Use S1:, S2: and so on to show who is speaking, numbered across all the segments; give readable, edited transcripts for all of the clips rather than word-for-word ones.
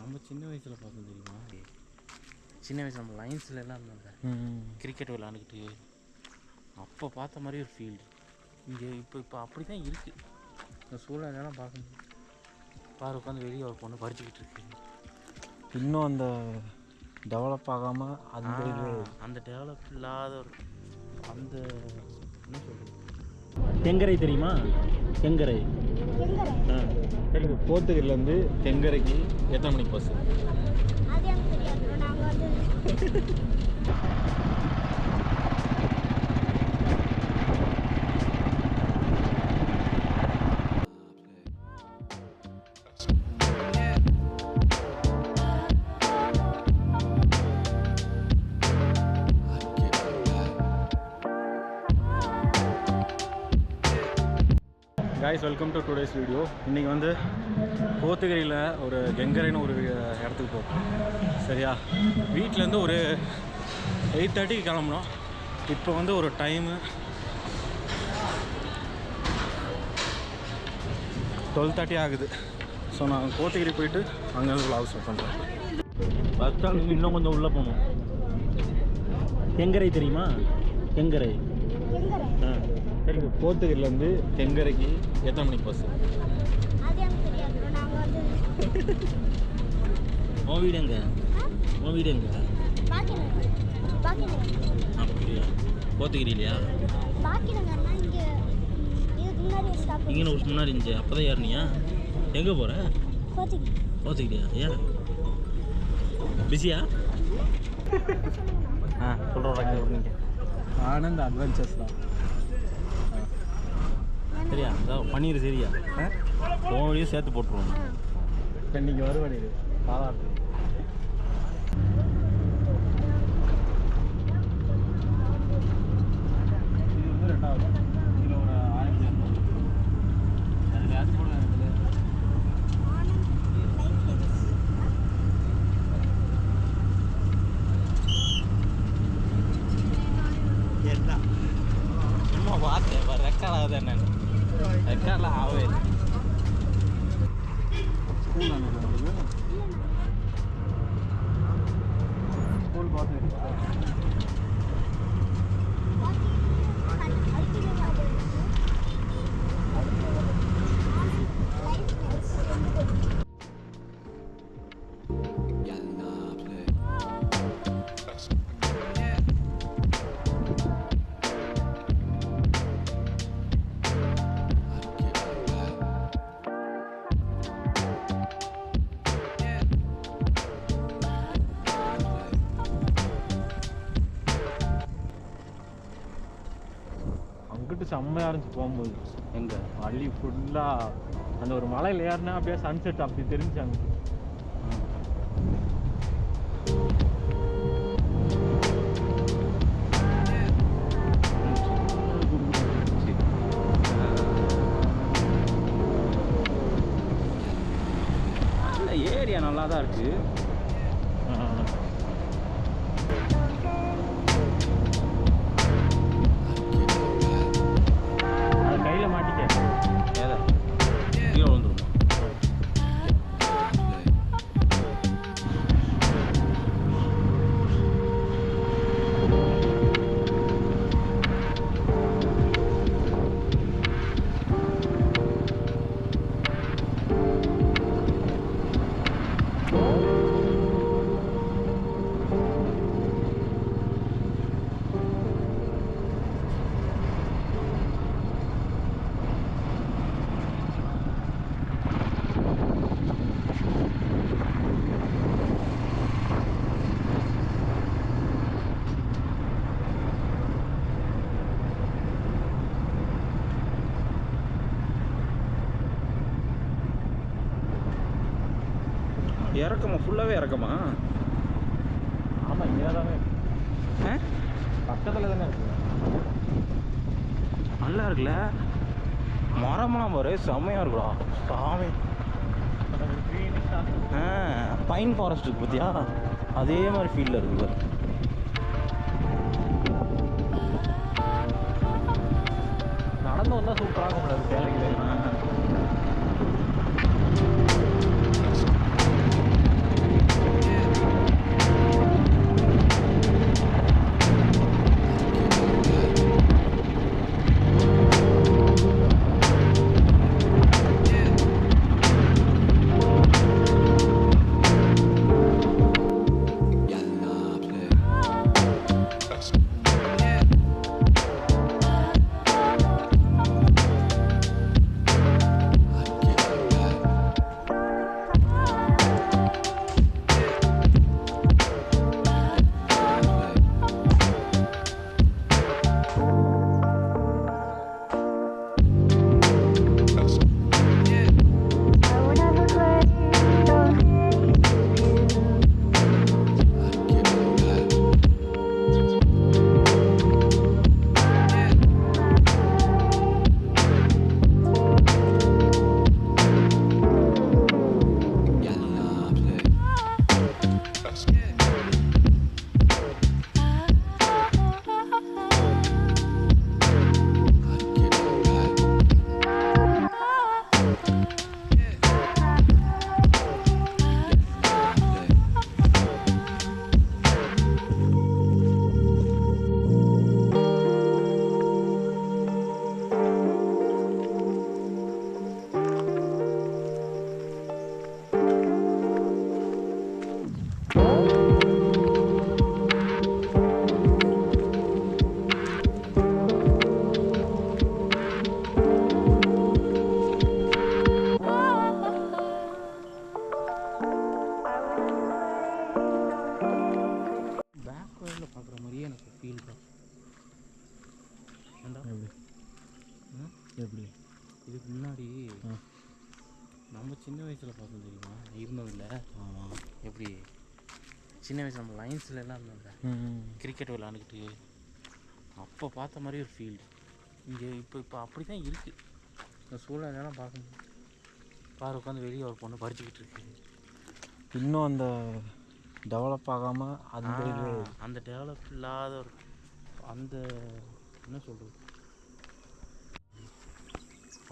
S1: நம்ம சின்ன வயசில் பார்த்தோம் தெரியுமா? சின்ன வயசில் நம்ம லைன்ஸில் எல்லாம் இருந்தாங்க, கிரிக்கெட் விளாண்டுக்கிட்டு அப்போ பார்த்த மாதிரி ஒரு ஃபீல்டு இங்கே இப்போ அப்படி தான் இருக்குது. இந்த சூழ்நிலையெல்லாம் பார்க்கணும். பாரு உட்காந்து வெளியே ஒரு பொண்ணு படிச்சுக்கிட்டு இருக்கு.
S2: இன்னும் அந்த டெவலப் ஆகாமல்
S1: அந்த டெவலப் இல்லாத ஒரு அந்த என்ன சொல்கிறது,
S2: தெங்கரை தெரியுமா? தெங்கரை சரி, கோத்தகிரிலேருந்து தெங்கரைக்கு எத்தனை மணிக்கு bus? guys, welcome to today's video. இன்றைக்கி வந்து கோத்தகிரியில் ஒரு கெங்கரைன்னு ஒரு இடத்துக்கு போகும். சரியா, வீட்டிலேருந்து ஒரு 8:30க்கு கிளம்புனோம். இப்போ வந்து ஒரு டைமு 12:30 ஆகுது. ஸோ நான் கோத்தகிரி போயிட்டு அங்கே vlog ஸ்டார்ட் பண்ணுறேன். பஸ் ஸ்டாண்ட் இன்னும் கொஞ்சம் உள்ளே போகணும். தெங்கரை தெரியுமா? தெங்கரை சரி, கோத்தகிரிலேருந்து தெங்கரைக்கு எத்தனை மணிக்கு பஸ்ஸு? உன் வீடு எங்க? உன் வீடு எங்க? அப்படியா, கோத்தகிரி இல்லையா? இங்கே ஒரு முன்னாடி இருந்துச்சு, அப்போ தான் ஏறினியா? எங்கே போகிற? கோத்தகிரியா? ஏன் பிஸியா? சொல்கிறோம். ஆனந்த் அட்வென்ச்சர்ஸ் தான். சரியா, அதான் பன்னீர். சரியா, போவடியும் சேர்த்து போட்டுருவோம். இப்போ இன்றைக்கி வருவாடி பாராட்டு. இது வந்து 2வது. இதில் ஒரு 1200 அது வேறு போட என்ன சும்மா பார்த்தேன். ரெக்கார்ட் ஆகுது என்னன்னு? ரெக்கார்ட்லாம் ஆகவே இல்லை. ஸ்கூல் ஸ்கூல் பார்த்து செம்மையாக இருந்துச்சு போகும்போது. எங்கே வள்ளி ஃபுல்லாக அந்த ஒரு மலையில் ஏறினா அப்படியே சன்செட் அப்படி தெரிஞ்சாங்க. ஏரியா நல்லா தான் இருக்குது. கையில் மாட்டிக்க ஏதா கீழே வந்துடும். இறக்கமா ஃபுல்லாகவே இறக்கமா? ஆமாம், இங்கே தானே பக்கத்தில் தானே இருக்கு. நல்லா இருக்குல்ல, மரம்லாம் பாரு செம்மையாக இருக்குடா சாமி. பைன் ஃபாரஸ்ட் இருக்கு பார்த்தியா, அதே மாதிரி ஃபீல்டில் இருக்குது பாரு. நடந்து வந்தால் சூப்பராக இருக்கும் சேலைக்கு.
S1: மாதிரியே எனக்கு ஃபீல் தான். ஏண்டா
S2: எப்படி
S1: இதுக்கு முன்னாடி நம்ம சின்ன வயசில் பார்த்தோம் தெரியுமா? இருந்தோம் இல்லை?
S2: ஆமாம்.
S1: எப்படி சின்ன வயசில் நம்ம லைன்ஸில் எல்லாம் இருந்தோம்ல, கிரிக்கெட் விளாண்டுக்கிட்டு அப்போ பார்த்த மாதிரி ஒரு ஃபீல் இங்கே இப்போ அப்படி தான் இருக்குது. இந்த சூழ்நிலையெல்லாம் பார்க்கணும். பாரு உட்காந்து வெளியே ஒரு பொண்ணு படிச்சுக்கிட்டு இருக்கு.
S2: இன்னும் அந்த டெவலப் ஆகாமல்
S1: அந்த டெவலப் இல்லாத ஒரு அந்த என்ன சொல்கிறது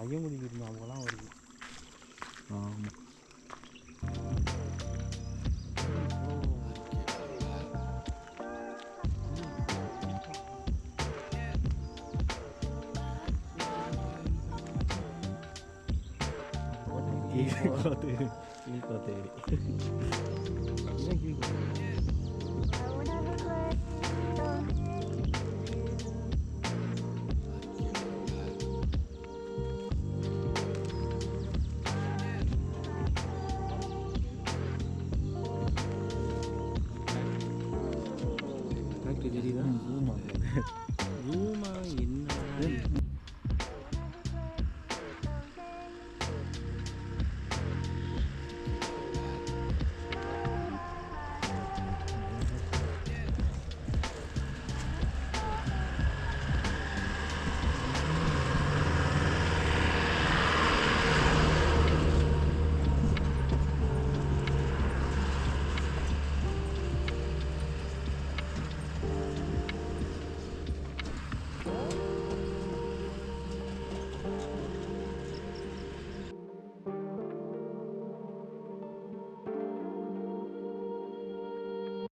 S1: ஐயமொழி இருந்தோம் அவங்களாம் வருது.
S2: ஆமாம். கோத்தகிரி